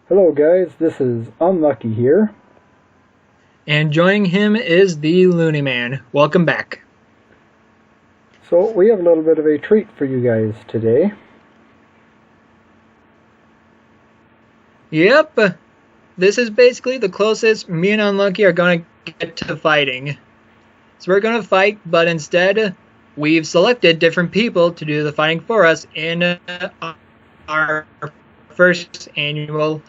Hello guys, this is Unlucky here. And joining him is the Looney Man. Welcome back. So we have a little bit of a treat for you guys today. Yep, this is basically the closest me and Unlucky are going to get to fighting. So we're going to fight, but instead we've selected different people to do the fighting for us in our first annual.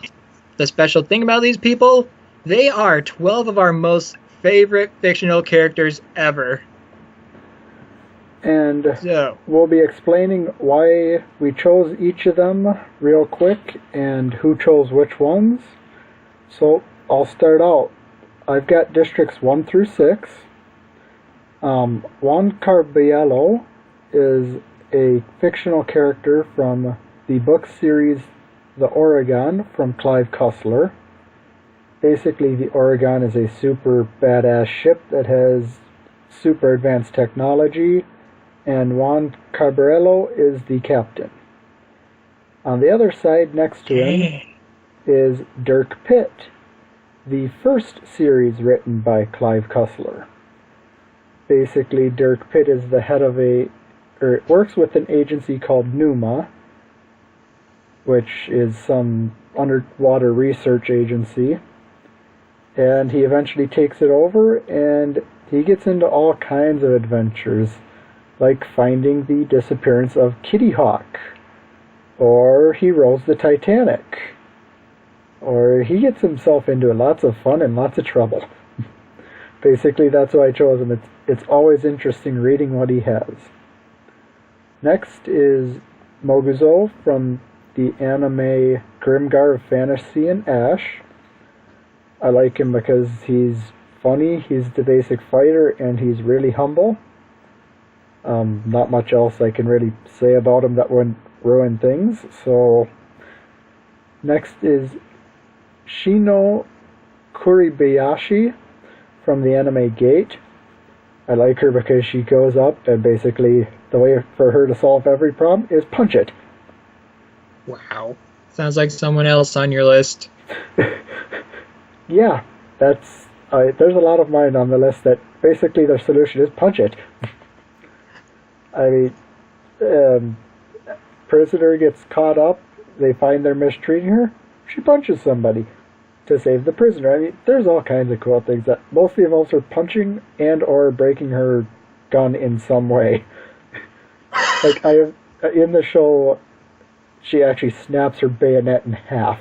The special thing about these people, they are 12 of our most favorite fictional characters ever. And we'll be explaining why we chose each of them real quick and who chose which ones. So I'll start out. I've got districts 1 through 6. Juan Carbiello is a fictional character from the book series The Oregon from Clive Cussler. Basically, the Oregon is a super badass ship that has super advanced technology, and Juan Carbiello is the captain. On the other side, next to him, is Dirk Pitt, the first series written by Clive Cussler. Basically, Dirk Pitt is the head of works with an agency called NUMA, which is some underwater research agency, and he eventually takes it over, and he gets into all kinds of adventures, like finding the disappearance of Kitty Hawk, or he rows the Titanic, or he gets himself into lots of fun and lots of trouble. Basically, that's why I chose him. It's always interesting reading what he has. Next is Moguzo from the anime Grimgar of Fantasy and Ash. I like him because he's funny, he's the basic fighter, and he's really humble. Not much else I can really say about him that wouldn't ruin things. So next is Shino Kuribayashi from the anime Gate. I like her because she goes up and basically the way for her to solve every problem is punch it. Wow. Sounds like someone else on your list. Yeah, there's a lot of mine on the list that basically their solution is punch it. I mean, prisoner gets caught up, they find they're mistreating her, she punches somebody to save the prisoner. I mean, there's all kinds of cool things that mostly involves her punching and or breaking her gun in some way. Like, in the show, she actually snaps her bayonet in half.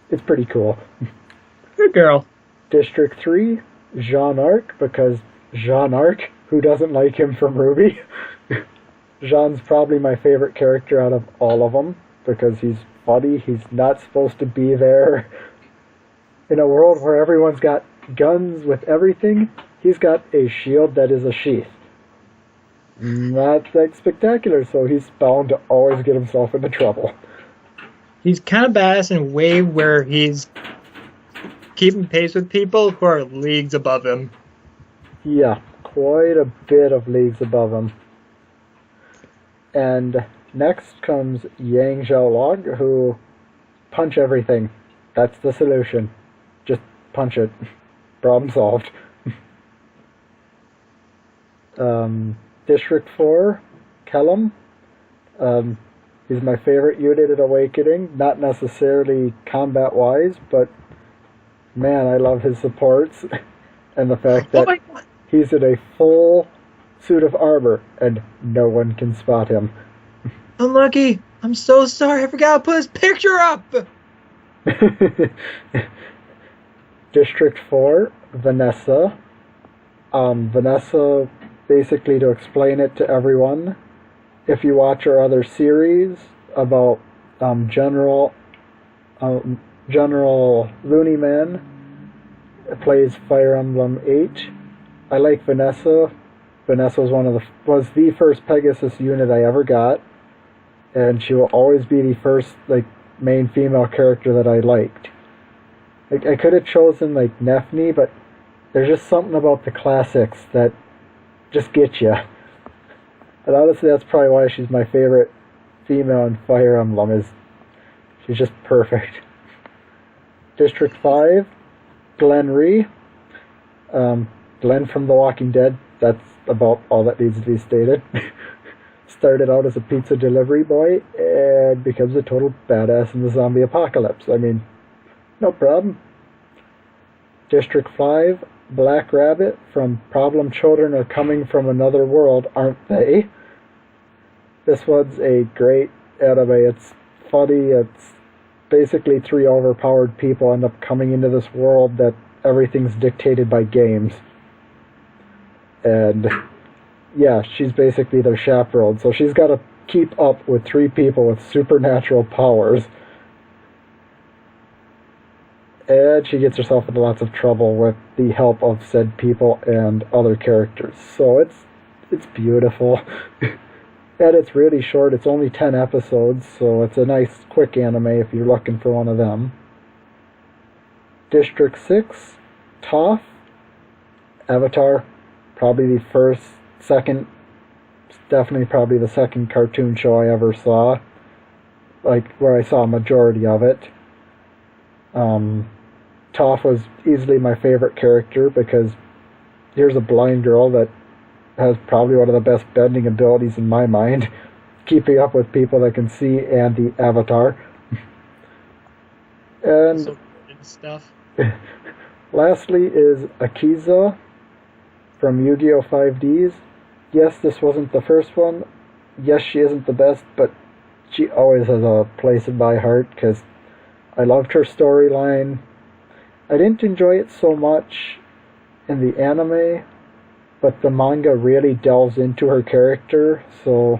It's pretty cool. Good girl. District 3, Jean Arc, because Jean Arc, who doesn't like him from Ruby? Jean's probably my favorite character out of all of them, because he's funny, he's not supposed to be there. In a world where everyone's got guns with everything, he's got a shield that is a sheath. Not that spectacular, so he's bound to always get himself into trouble. He's kind of badass in a way where he's keeping pace with people who are leagues above him. Yeah, quite a bit of leagues above him. And next comes Yang Xiaolog, who punch everything. That's the solution. Just punch it. Problem solved. District 4, Kellum. He's my favorite unit at Awakening. Not necessarily combat-wise, but man, I love his supports. And the fact that he's in a full suit of armor and no one can spot him. Unlucky! I'm so sorry, I forgot to put his picture up! District 4, Vanessa. Vanessa, basically to explain it to everyone, if you watch our other series about General Lunymann, plays Fire Emblem 8. I like Vanessa. Vanessa was the first Pegasus unit I ever got, and she will always be the first main female character that I liked. I could have chosen Nefni, but there's just something about the classics that just get you. And honestly, that's probably why she's my favorite female in Fire Emblem. She's just perfect. District 5, Glenn Rhee. Glenn from The Walking Dead. That's about all that needs to be stated. Started out as a pizza delivery boy and becomes a total badass in the zombie apocalypse. I mean, no problem. District 5, Black Rabbit from Problem Children Are Coming from Another World, Aren't They? This one's a great anime. It's funny. It's basically three overpowered people end up coming into this world that everything's dictated by games. And yeah, she's basically their chaperone. So she's got to keep up with three people with supernatural powers. And she gets herself into lots of trouble with the help of said people and other characters. So it's beautiful. And it's really short. It's only 10 episodes, so it's a nice, quick anime if you're looking for one of them. District 6, Toph. Avatar. Probably the definitely probably the second cartoon show I ever saw. Like, where I saw a majority of it. Toph was easily my favorite character because here's a blind girl that has probably one of the best bending abilities in my mind, keeping up with people that can see and the Avatar. And so good stuff. Lastly is Akiza from Yu-Gi-Oh! 5Ds. Yes, this wasn't the first one. Yes, she isn't the best, but she always has a place in my heart because I loved her storyline. I didn't enjoy it so much in the anime, but the manga really delves into her character, so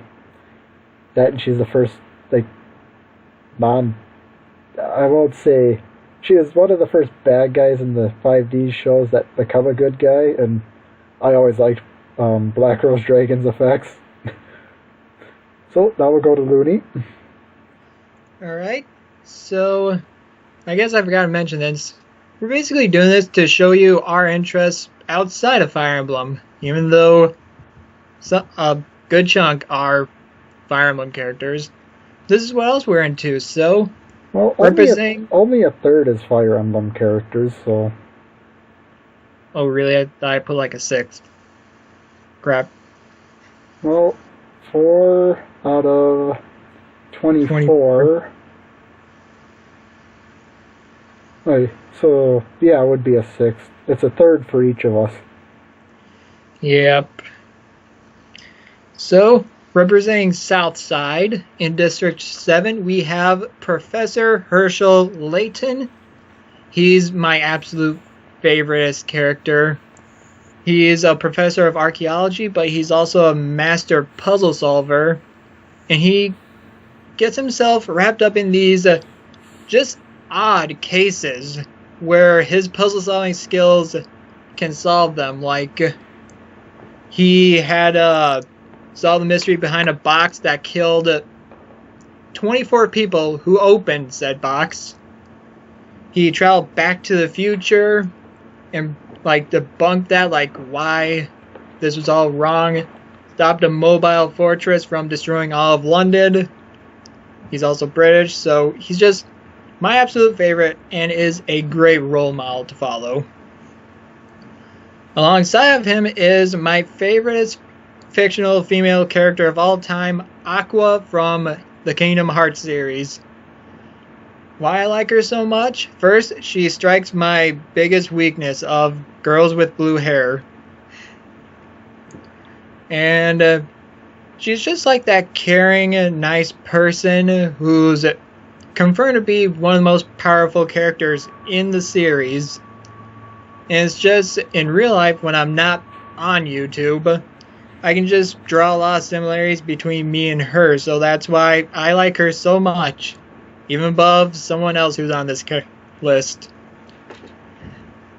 that, and she's the first, I won't say, she is one of the first bad guys in the 5D shows that become a good guy, and I always liked Black Rose Dragon's effects. So, now we'll go to Looney. Alright, so I guess I forgot to mention this. We're basically doing this to show you our interests outside of Fire Emblem, even though a good chunk are Fire Emblem characters. This is what else we're into, so well, only a third is Fire Emblem characters, so... Oh, really? I put like a sixth. Crap. Well, 4 out of 24. Right, so, yeah, it would be a sixth. It's a third for each of us. Yep. So, representing Southside in District 7, we have Professor Herschel Layton. He's my absolute favorite character. He is a professor of archaeology, but he's also a master puzzle solver. And he gets himself wrapped up in these just odd cases where his puzzle solving skills can solve them. Like, he had solved the mystery behind a box that killed 24 people who opened said box. He traveled back to the future and debunked that, why this was all wrong. Stopped a mobile fortress from destroying all of London. He's also British, so he's just my absolute favorite and is a great role model to follow. Alongside of him is my favorite fictional female character of all time, Aqua from the Kingdom Hearts series. Why I like her so much? First, she strikes my biggest weakness of girls with blue hair. And she's just like that caring, nice person who's confirmed to be one of the most powerful characters in the series. And it's just, in real life, when I'm not on YouTube, I can just draw a lot of similarities between me and her, so that's why I like her so much, even above someone else who's on this list.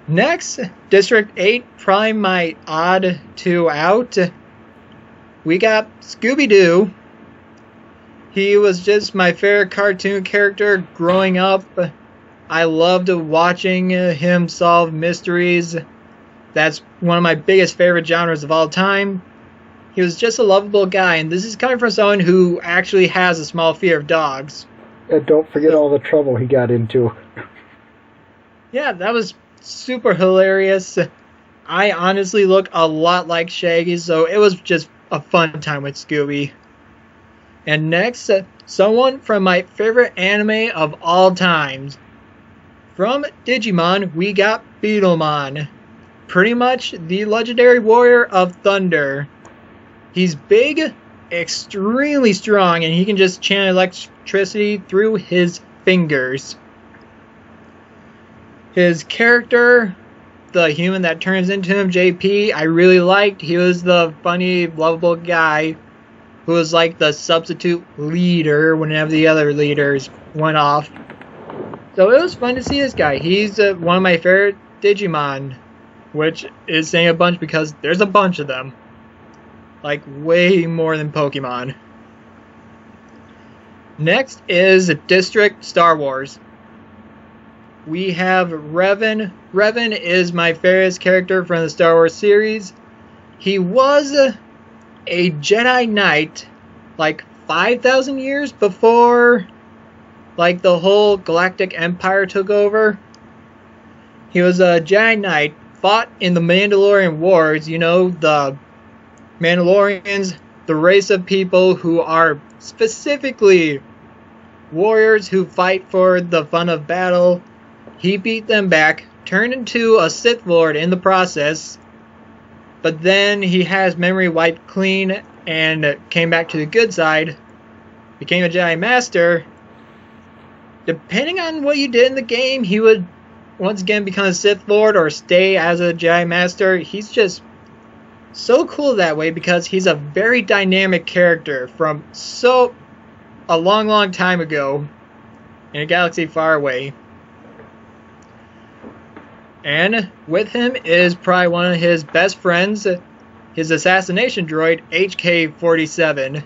Next, District 8, probably my odd two out. We got Scooby-Doo. He was just my favorite cartoon character growing up. I loved watching him solve mysteries. That's one of my biggest favorite genres of all time. He was just a lovable guy, and this is coming from someone who actually has a small fear of dogs. And don't forget all the trouble he got into. Yeah, that was super hilarious. I honestly look a lot like Shaggy, so it was just a fun time with Scooby. And next, someone from my favorite anime of all times. From Digimon, we got Beetlemon. Pretty much the legendary warrior of thunder. He's big, extremely strong, and he can just channel electricity through his fingers. His character, the human that turns into him, JP, I really liked. He was the funny, lovable guy who was like the substitute leader whenever the other leaders went off. So it was fun to see this guy. He's one of my favorite Digimon, which is saying a bunch because there's a bunch of them. Like way more than Pokemon. Next is District Star Wars. We have Revan. Revan is my favorite character from the Star Wars series. He was a Jedi Knight like 5,000 years before like the whole Galactic Empire took over. He was a Jedi Knight, fought in the Mandalorian Wars, you know, the Mandalorians, the race of people who are specifically warriors who fight for the fun of battle. He beat them back, turned into a Sith Lord in the process, but then he has memory wiped clean and came back to the good side, became a Jedi Master. Depending on what you did in the game, he would once again become a Sith Lord or stay as a Jedi Master. He's just so cool that way because he's a very dynamic character from a long time ago in a galaxy far away. And with him is probably one of his best friends, his assassination droid, HK-47.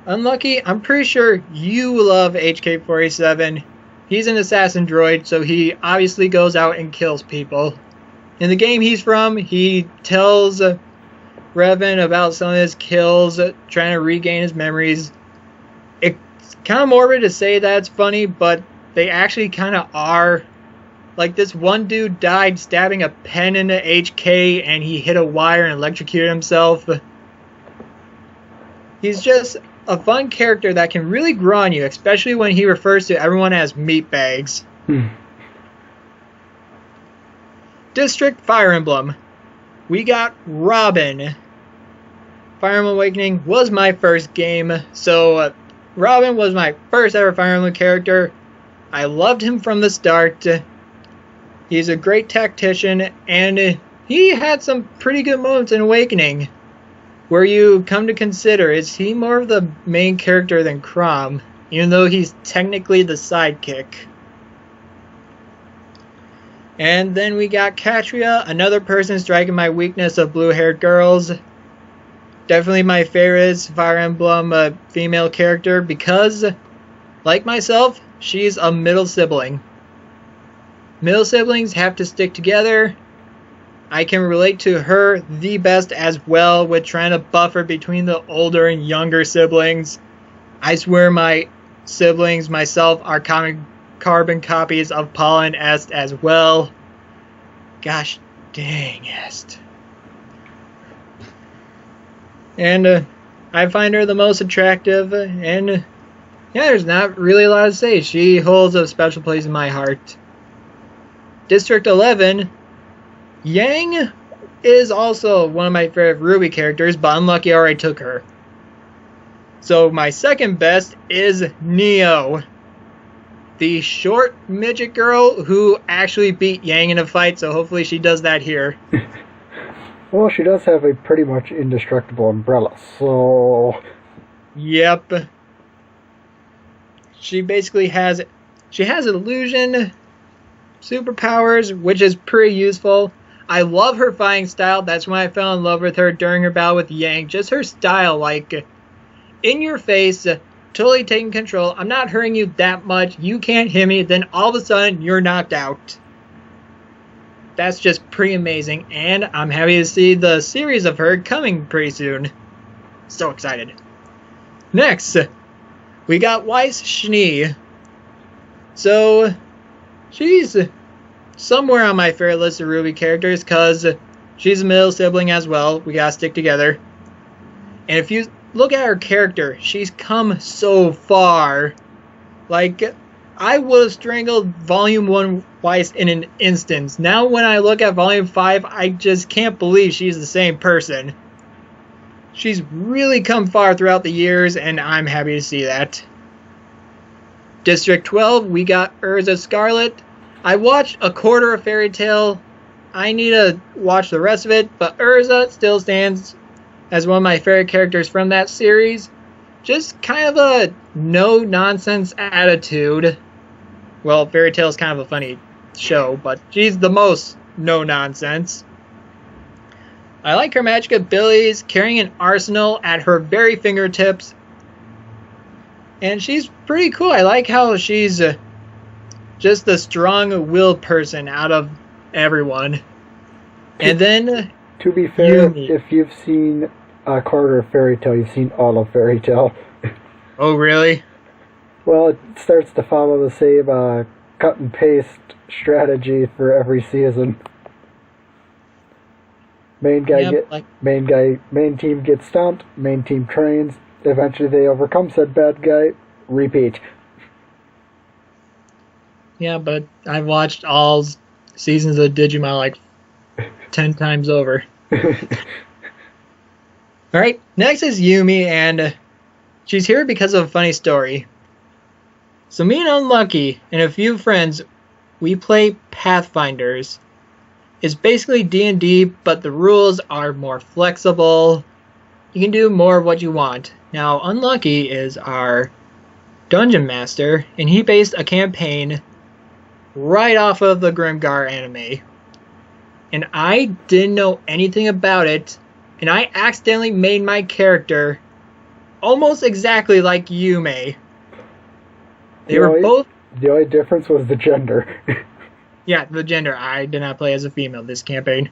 Unlucky, I'm pretty sure you love HK-47. He's an assassin droid, so he obviously goes out and kills people. In the game he's from, he tells Revan about some of his kills, trying to regain his memories. It's kind of morbid to say that it's funny, but they actually kind of are. Like, this one dude died stabbing a pen into HK, and he hit a wire and electrocuted himself. He's just a fun character that can really grow on you, especially when he refers to everyone as meatbags. District Fire Emblem. We got Robin. Fire Emblem Awakening was my first game, so Robin was my first ever Fire Emblem character. I loved him from the start. He's a great tactician, and he had some pretty good moments in Awakening, where you come to consider, is he more of the main character than Chrom, even though he's technically the sidekick. And then we got Katria, another person striking my weakness of blue-haired girls. Definitely my favorite Fire Emblem female character because, like myself, she's a middle sibling. Middle siblings have to stick together. I can relate to her the best as well with trying to buffer between the older and younger siblings. I swear my siblings, myself, are carbon copies of Paula and Est as well. Gosh dang Est. And I find her the most attractive, and yeah, there's not really a lot to say. She holds a special place in my heart. District 11, Yang is also one of my favorite Ruby characters, but Unlucky already took her. So my second best is Neo, the short midget girl who actually beat Yang in a fight, so hopefully she does that here. Well, she does have a pretty much indestructible umbrella, so... Yep. She basically has illusion superpowers, which is pretty useful. I love her fighting style. That's when I fell in love with her during her battle with Yang. Just her style, like, in your face, totally taking control. I'm not hurting you that much. You can't hit me. Then all of a sudden, you're knocked out. That's just pretty amazing. And I'm happy to see the series of her coming pretty soon. So excited. Next, we got Weiss Schnee. So, she's somewhere on my favorite list of RWBY characters because she's a middle sibling as well. We gotta stick together. And if you look at her character, she's come so far. Like, I would have strangled Volume 1 Weiss in an instance. Now when I look at Volume 5, I just can't believe she's the same person. She's really come far throughout the years, and I'm happy to see that. District 12, we got Urza Scarlet. I watched a quarter of Fairy Tail. I need to watch the rest of it, but Urza still stands as one of my favorite characters from that series. Just kind of a no-nonsense attitude. Well, Fairy Tail is kind of a funny show, but she's the most no-nonsense. I like her magic abilities, carrying an arsenal at her very fingertips. And she's pretty cool. I like how she's just the strong-willed person out of everyone. And then, to be fair, if you've seen a quarter of Fairy Tail, you've seen all of Fairy Tail. Oh, really? Well, it starts to follow the same cut and paste strategy for every season. Main team gets stomped, main team trains, eventually they overcome said bad guy, repeat. Yeah, but I've watched all seasons of Digimon like 10 times over. Alright, next is Yumi, and she's here because of a funny story. So me and Unlucky and a few friends, we play Pathfinders. It's basically D&D, but the rules are more flexible. You can do more of what you want. Now, Unlucky is our dungeon master, and he based a campaign right off of the Grimgar anime. And I didn't know anything about it, and I accidentally made my character almost exactly like Yume. The only difference was the gender. Yeah, the gender. I did not play as a female this campaign.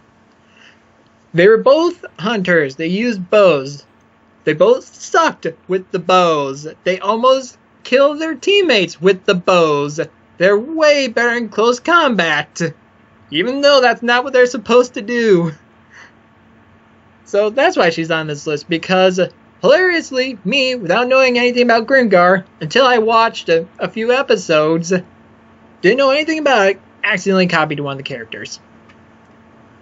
They were both hunters. They used bows. They both sucked with the bows. They almost killed their teammates with the bows. They're way better in close combat, even though that's not what they're supposed to do. So that's why she's on this list, because hilariously, me, without knowing anything about Grimgar, until I watched a few episodes, didn't know anything about it, accidentally copied one of the characters.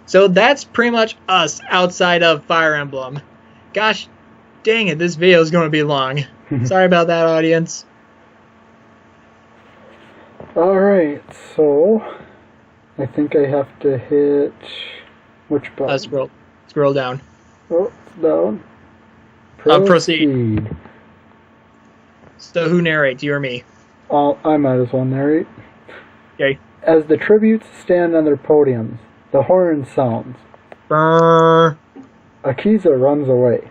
So that's pretty much us outside of Fire Emblem. Gosh dang it, this video is going to be long. Sorry about that, audience. Alright, so I think I have to hit which button? Scroll down. Oh, it's down. Proceed. So who narrates, you or me? I might as well narrate. Okay. As the tributes stand on their podiums, the horn sounds. Brrr. Akiza runs away.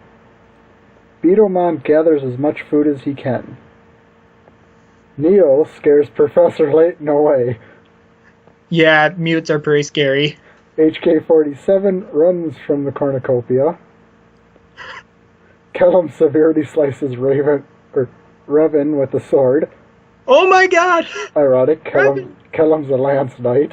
Beetlemon gathers as much food as he can. Neo scares Professor Layton away. Yeah, mutes are pretty scary. HK-47 runs from the cornucopia. Kellum severely slices Revan with a sword. Oh my god! Ironic, Kellum's a lance knight.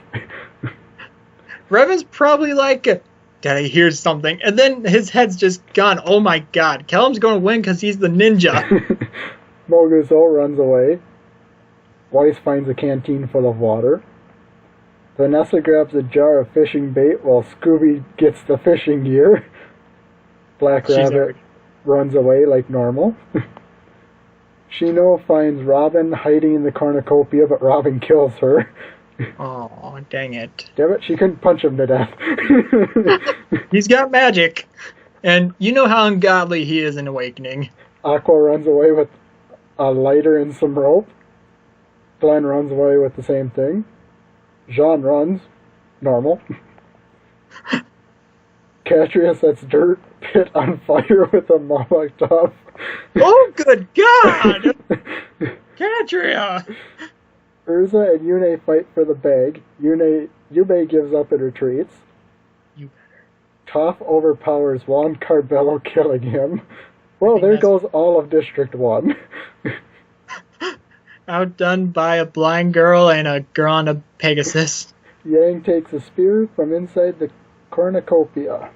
Revan's probably like, did I hear something? And then his head's just gone. Oh my god, Kellum's going to win because he's the ninja. Moguzo runs away. Weiss finds a canteen full of water. Vanessa grabs a jar of fishing bait while Scooby gets the fishing gear. Black Rabbit runs away like normal. Shino finds Robin hiding in the cornucopia, but Robin kills her. Oh, dang it. Damn it, she couldn't punch him to death. He's got magic. And you know how ungodly he is in Awakening. Aqua runs away with a lighter and some rope. Glenn runs away with the same thing. Jean runs. Normal. Katria sets dirt pit on fire with a Molotov. Oh, good God! Katria! Urza and Yune fight for the bag. Yume gives up and retreats. You better. Toph overpowers Juan Carbello, killing him. Well, there goes all of District 1. Outdone by a blind girl and a girl on a Pegasus. Yang takes a spear from inside the cornucopia.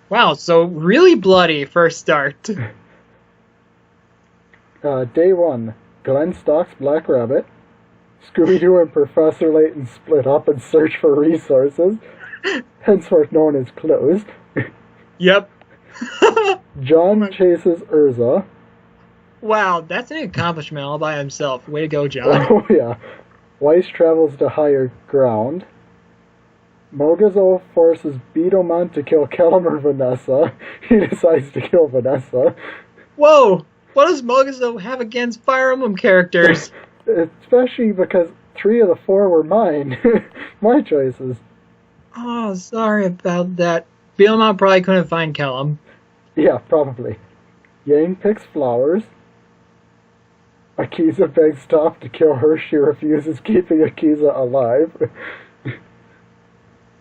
Wow, so really bloody first start. Day 1. Glenn stalks Black Rabbit. Scooby-Doo and Professor Layton split up and search for resources, henceforth known as clues. Yep. John chases Urza. Wow, that's an accomplishment all by himself. Way to go, John. Oh, yeah. Weiss travels to higher ground. Mogazo forces Beetleman to kill Kellum or Vanessa. He decides to kill Vanessa. Whoa! What does Mogazo have against Fire Emblem characters? Especially because 3 of the 4 were mine. My choices. Oh, sorry about that. Beetleman probably couldn't find Kellum. Yeah, probably. Yang picks flowers. Akiza begs Toph to kill her. She refuses, keeping Akiza alive.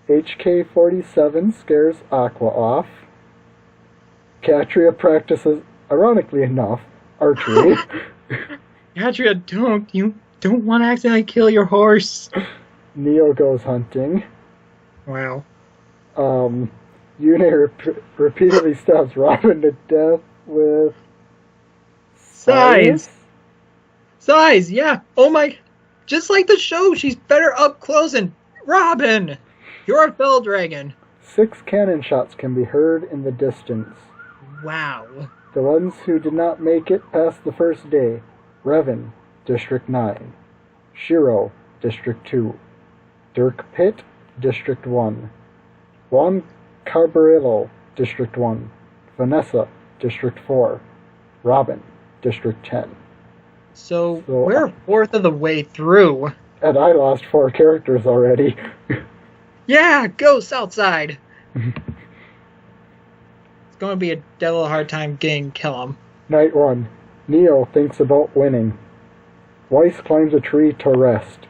HK-47 scares Aqua off. Katria practices, ironically enough, archery. Katria, you don't want to accidentally kill your horse. Neo goes hunting. Wow. Yune repeatedly stabs Robin to death with... Size, yeah. Oh my... Just like the show, she's better up close and... Robin! You're a fell dragon. 6 cannon shots can be heard in the distance. Wow. The ones who did not make it past the first day. Revan, District 9. Shiro, District 2. Dirk Pitt, District 1. Juan Carbarillo, District 1. Vanessa, District 4. Robin, District 10. So we're a fourth of the way through. And I lost 4 characters already. Yeah, go Southside. It's going to be a devil hard time getting Kellum. Night 1. Neo thinks about winning. Weiss climbs a tree to rest.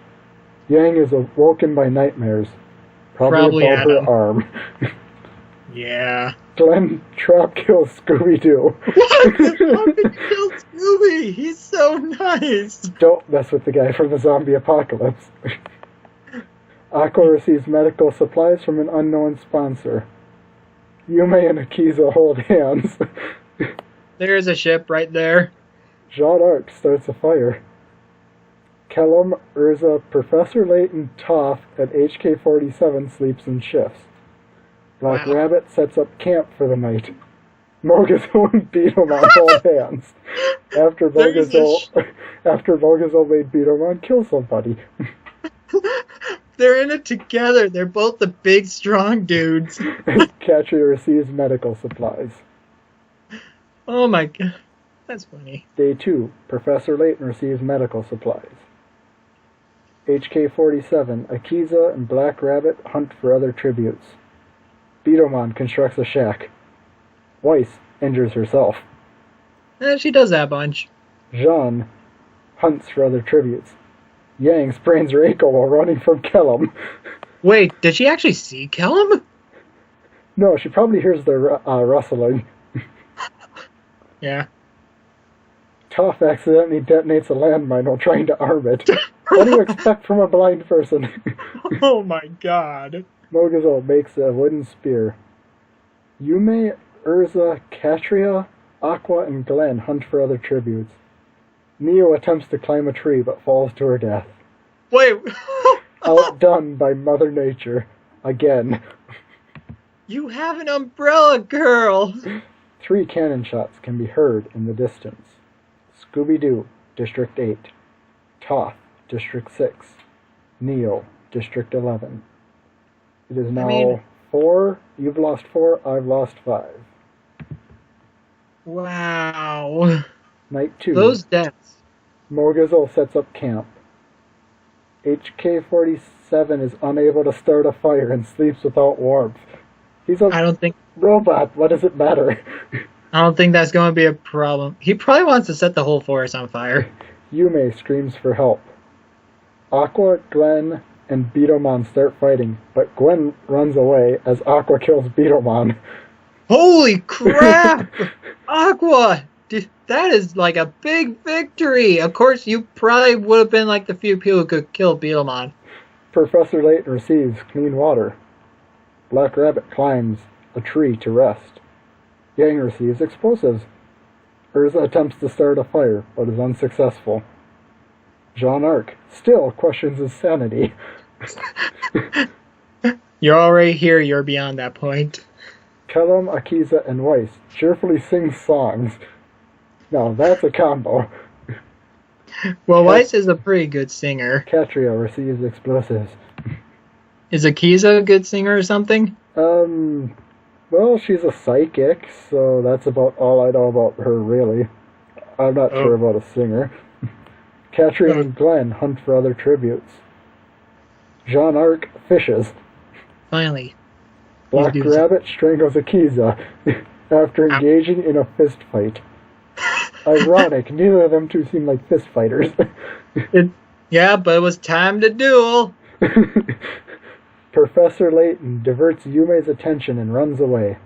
Yang is awoken by nightmares. Probably about her arm. Yeah. Glenn trap kills Scooby-Doo. What? Glenn killed Scooby! He's so nice! Don't mess with the guy from the zombie apocalypse. Aqua receives medical supplies from an unknown sponsor. Yume and Akiza hold hands. There's a ship right there. Jean Arc starts a fire. Kellum, Urza, Professor Layton, Toph, and HK-47 sleeps in shifts. Black Rabbit sets up camp for the night. Mogazo and Beetleman hold hands. After Mogazo made Beetleman kill somebody. They're in it together. They're both the big, strong dudes. Katria receives medical supplies. Oh my god. That's funny. Day 2. Professor Layton receives medical supplies. HK-47, Akiza, and Black Rabbit hunt for other tributes. Beetleman constructs a shack. Weiss injures herself. She does that bunch. Jean hunts for other tributes. Yang sprains her ankle while running from Kellum. Wait, did she actually see Kellum? No, she probably hears the rustling. Yeah. Toph accidentally detonates a landmine while trying to arm it. What do you expect from a blind person? Oh my god. Mogazo makes a wooden spear. Yume, Urza, Katria, Aqua, and Glenn hunt for other tributes. Neo attempts to climb a tree but falls to her death. Wait. Outdone by Mother Nature. Again. You have an umbrella, girl! 3 cannon shots can be heard in the distance. Scooby-Doo, District 8. Toph, District 6. Neo, District 11. It is now 4. You've lost 4. I've lost 5. Wow. Night 2. Those deaths. Mogazo sets up camp. HK-47 is unable to start a fire and sleeps without warmth. He's a robot. What does it matter? I don't think that's going to be a problem. He probably wants to set the whole forest on fire. Yume screams for help. Aqua, Glenn, and Beetleman start fighting, but Gwen runs away as Aqua kills Beetleman. Holy crap! Aqua! Dude, that is like a big victory! Of course, you probably would have been like the few people who could kill Beetleman. Professor Layton receives clean water. Black Rabbit climbs a tree to rest. Yang receives explosives. Urza attempts to start a fire, but is unsuccessful. Jean Arc still questions his sanity. You're already here, you're beyond that point. Kellum, Akiza, and Weiss cheerfully sing songs. Now that's a combo. Well, Weiss is a pretty good singer. Katria receives explosives. Is Akiza a good singer or something? Well, she's a psychic, so that's about all I know about her, really. I'm not sure about a singer. Katria and Glenn hunt for other tributes. Jean Arc fishes. Finally. Black Rabbit strangles Akiza after engaging in a fist fight. Ironic, neither of them two seem like fist fighters. Yeah, but it was time to duel. Professor Layton diverts Yume's attention and runs away.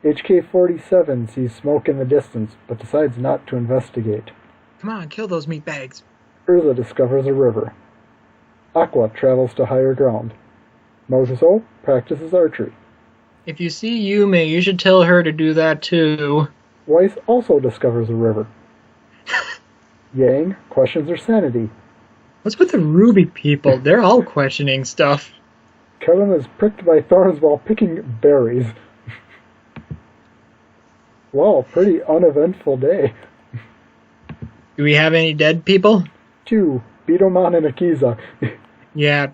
HK-47 sees smoke in the distance, but decides not to investigate. Come on, kill those meatbags. Urza discovers a river. Aqua travels to higher ground. Mozuso practices archery. If you see Yume, you should tell her to do that too. Weiss also discovers a river. Yang questions her sanity. What's with the Ruby people? They're all questioning stuff. Kevin is pricked by thorns while picking berries. Wow, pretty uneventful day. Do we have any dead people? 2. Bidomon and Akiza. Yeah,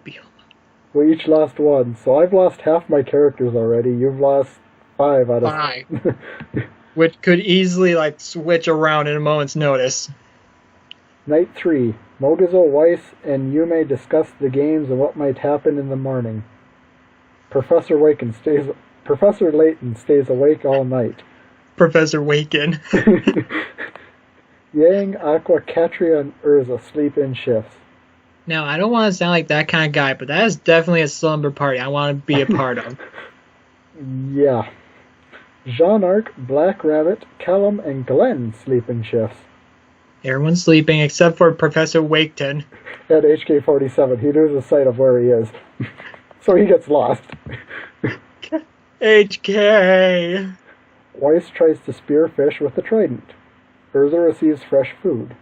We each lost 1, so I've lost half my characters already. You've lost 5 out of 5. Which could easily, switch around in a moment's notice. Night 3. Mogizo, Weiss, and Yume discuss the games and what might happen in the morning. Professor Layton stays awake all night. Professor Waken. Yang, Aqua, Katria, and Urza sleep in shifts. Now, I don't want to sound like that kind of guy, but that is definitely a slumber party I want to be a part of. Yeah. Jean Arc, Black Rabbit, Callum, and Glenn sleep in shifts. Everyone's sleeping except for Professor Waketon. At HK-47, he loses sight of where he is. So he gets lost. HK! Weiss tries to spear fish with a trident. Urza receives fresh food.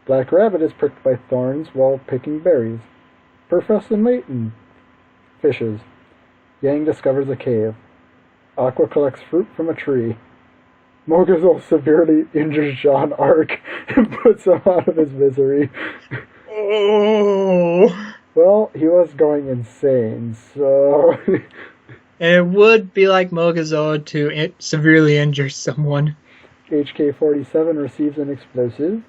Black Rabbit is pricked by thorns while picking berries. Professor Layton fishes. Yang discovers a cave. Aqua collects fruit from a tree. Mogizo severely injures Jean Arc and puts him out of his misery. Oh! Well, he was going insane, so... And it would be like Mogizo to severely injure someone. HK-47 receives an explosive.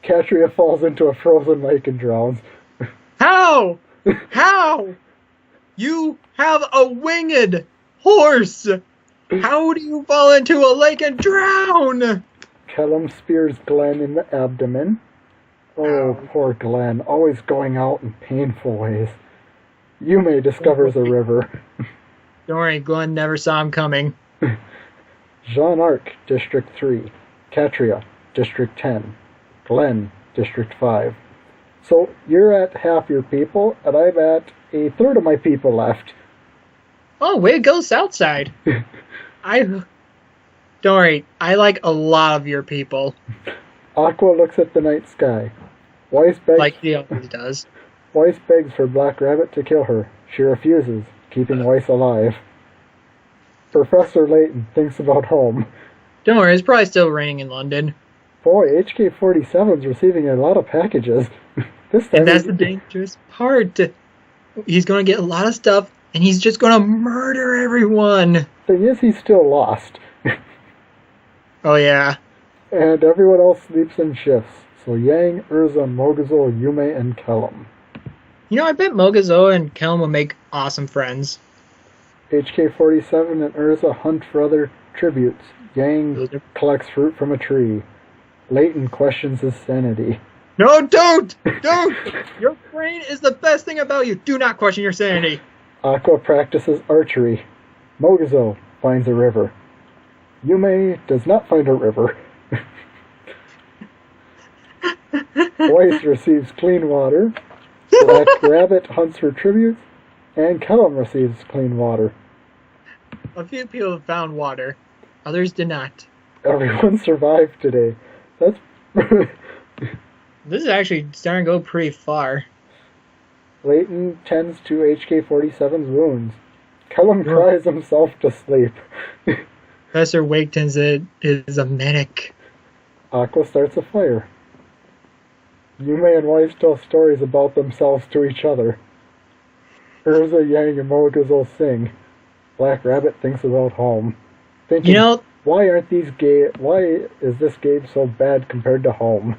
Katria falls into a frozen lake and drowns. How? How? You have a winged horse! How do you fall into a lake and drown? Kellum spears Glenn in the abdomen. Oh, poor Glenn, always going out in painful ways. Yume discovers a river. Don't worry, Glenn never saw him coming. Jean Arc, District 3. Katria, District 10. Glenn, District 5. So you're at half your people, and I'm at a third of my people left. Oh, way to go, Southside. Don't worry, I like a lot of your people. Aqua looks at the night sky. Weiss begs, like he always does. Weiss begs for Black Rabbit to kill her. She refuses, keeping Weiss alive. Professor Layton thinks about home. Don't worry, it's probably still raining in London. Boy, HK-47's receiving a lot of packages. And that's the dangerous part. He's going to get a lot of stuff, and he's just going to murder everyone. Thing is, he's still lost. Oh, yeah. And everyone else sleeps in shifts. So Yang, Urza, Mogizo, Yume, and Kellum. You know, I bet Mogizo and Kellum will make awesome friends. HK-47 and Urza hunt for other tributes. Yang collects fruit from a tree. Layton questions his sanity. No, don't! Don't! Your brain is the best thing about you. Do not question your sanity. Aqua practices archery. Mogizo finds a river. Yume does not find a river. Weiss receives clean water. Black Rabbit hunts for tributes, and Kellum receives clean water. A few people have found water. Others did not. Everyone survived today. That's... This is actually starting to go pretty far. Layton tends to HK-47's wounds. Kellum cries himself to sleep. Professor Waketon is a medic. Aqua starts a fire. Yume and Weiss tell stories about themselves to each other. Urza, Yang, and Mogizel sing. Black Rabbit thinks about home. Thinking, why is this game so bad compared to home?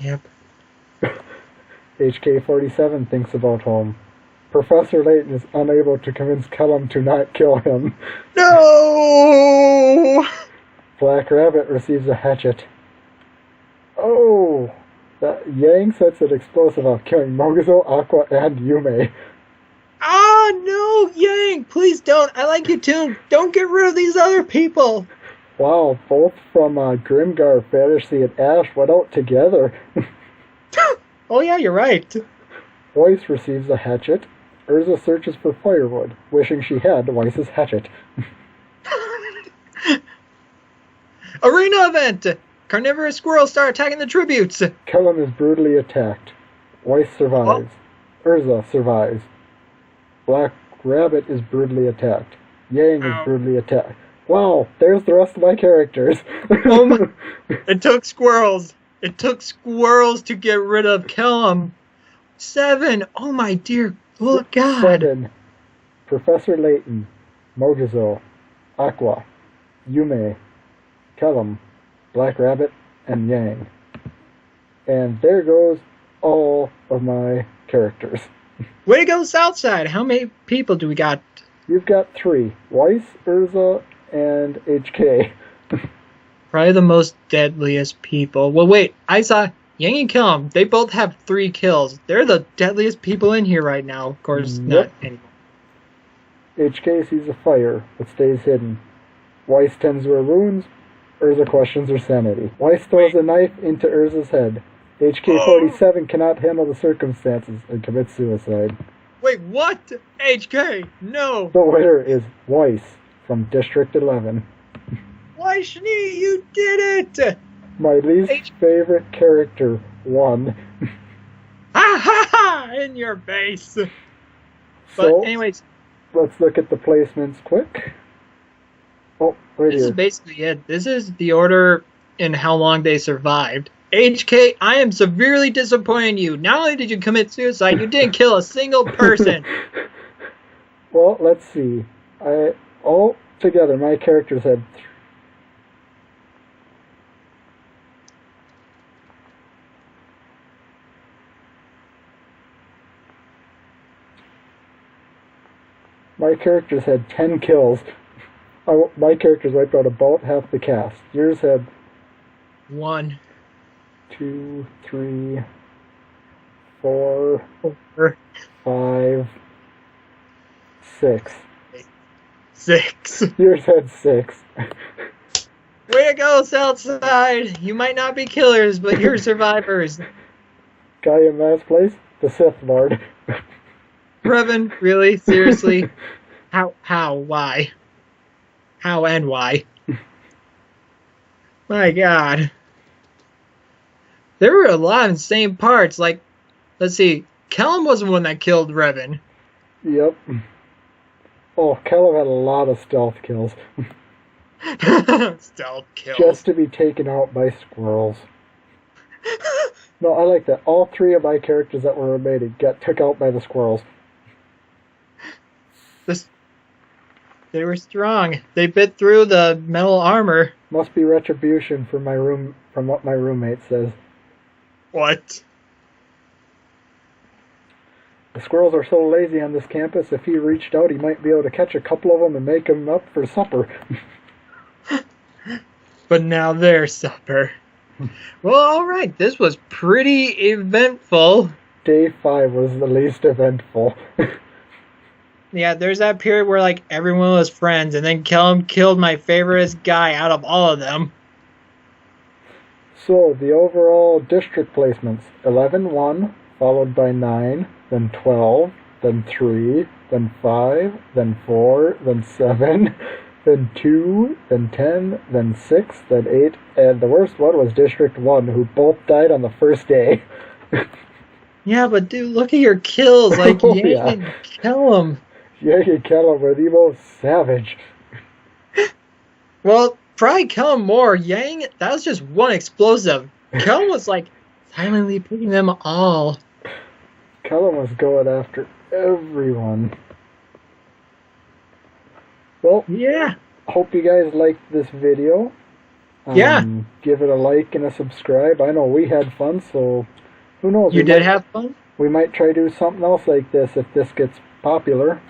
Yep. HK-47 thinks about home. Professor Layton is unable to convince Kellum to not kill him. No! Black Rabbit receives a hatchet. Oh! Yang sets an explosive off, killing Mogizel, Aqua, and Yume. Ah, no, Yang! Please don't. I like you too. Don't get rid of these other people. Wow, both from Grimgar, Fantasy, and Ash went out together. Oh yeah, you're right. Weiss receives a hatchet. Urza searches for firewood, wishing she had Weiss's hatchet. Arena event! Carnivorous squirrels start attacking the tributes. Kellum is brutally attacked. Weiss survives. Urza survives. Black Rabbit is brutally attacked. Yang is brutally attacked. Wow, there's the rest of my characters. It took squirrels. It took squirrels to get rid of Kellum. 7. Oh my dear God. 7. Professor Layton, Mogizel, Aqua, Yume, Kellum, Black Rabbit, and Yang. And there goes all of my characters. Way to go, Southside. How many people do we got? You've got 3. Weiss, Urza, and HK. Probably the most deadliest people. Well, wait. I saw Yang and Kellum. They both have 3 kills. They're the deadliest people in here right now. Of course, not anymore. HK sees a fire, but stays hidden. Weiss tends to her wounds. Urza questions her sanity. Weiss throws a knife into Urza's head. HK-47 cannot handle the circumstances and commits suicide. Wait, what? HK, no! The winner is Weiss from District 11. Why, Schnee, you did it! My least favorite character won. Ha ha ha! In your face! But anyways... Let's look at the placements quick. Oh, right This here. is basically it. This is the order and how long they survived. HK, I am severely disappointed in you. Not only did you commit suicide, you didn't kill a single person. Well, let's see. All together, my characters had... My characters had 10 kills. My characters wiped out about half the cast. Yours had... 1, 2, 3, 4, 5, 6. 6. Yours had 6. Way to go, Southside! You might not be killers, but you're survivors. Guy in last place? The Sith Lord. Revan, really? Seriously? How? Why? How and why? My God. There were a lot of insane parts, like, let's see, Kellum was the one that killed Revan. Yep. Oh, Kellum had a lot of stealth kills. Stealth kills. Just to be taken out by squirrels. No, I like that. All 3 of my characters that were remaining got took out by the squirrels. They were strong. They bit through the metal armor. Must be retribution from what my roommate says. What? The squirrels are so lazy on this campus, if he reached out, he might be able to catch a couple of them and make them up for supper. But now they're supper. Well, alright, this was pretty eventful. Day 5 was the least eventful. Yeah, there's that period where, like, everyone was friends, and then Kellum killed my favorite guy out of all of them. So, the overall district placements. 11 won, followed by 9, then 12, then 3, then 5, then 4, then 7, then 2, then 10, then 6, then 8, and the worst one was District 1, who both died on the first day. Yeah, but dude, look at your kills. Like, Oh, Yang yeah. and kill him. Yang and Kellum were the most savage. Well, probably kill him more. Yang, that was just one explosive. Kellum was like silently picking them all. Kellum was going after everyone. Well, Yeah. hope you guys liked this video. Yeah. Give it a like and a subscribe. I know we had fun, so who knows? You did have fun? We might try to do something else like this if this gets popular.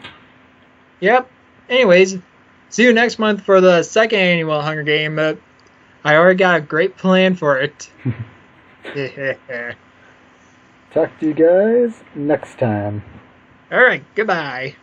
Yep. Anyways, see you next month for the second annual Hunger Game. I already got a great plan for it. Talk to you guys next time. Alright, goodbye.